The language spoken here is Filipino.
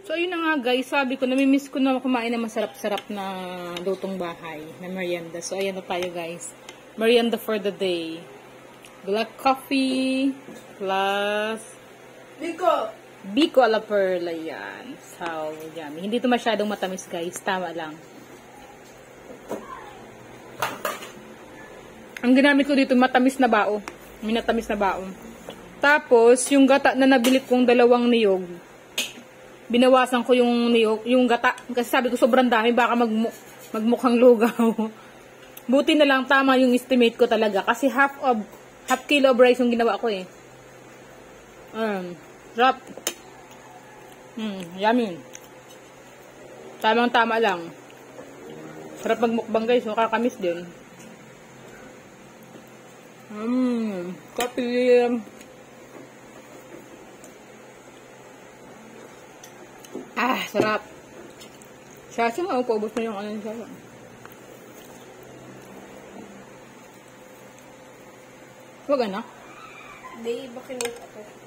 So, ayun na nga guys. Sabi ko, namimiss ko na kumain ng masarap-sarap na lutong bahay, na merienda. So, ayan na tayo guys. Merienda for the day. Black coffee plus Biko a la Perla yan. So, yummy. Hindi ito masyadong matamis guys. Tama lang. Ang ginamit ko dito, matamis na bao. Minatamis na bao. Tapos, yung gata na nabili kong 2 niyog, binawasan ko yung niyog, yung gata. Kasi sabi ko, sobrang dami. Baka magmukhang lugaw. Buti na lang, tama yung estimate ko talaga. Kasi half kilo of rice yung ginawa ko eh. Sarap. Yummy. Tamang-tama lang. Sarap magmukbang guys. Makakamis din. Coffee. Sarap. Sasya nga, paubos na yung ano yung sasya. Huwag na. Hindi, bakit ako?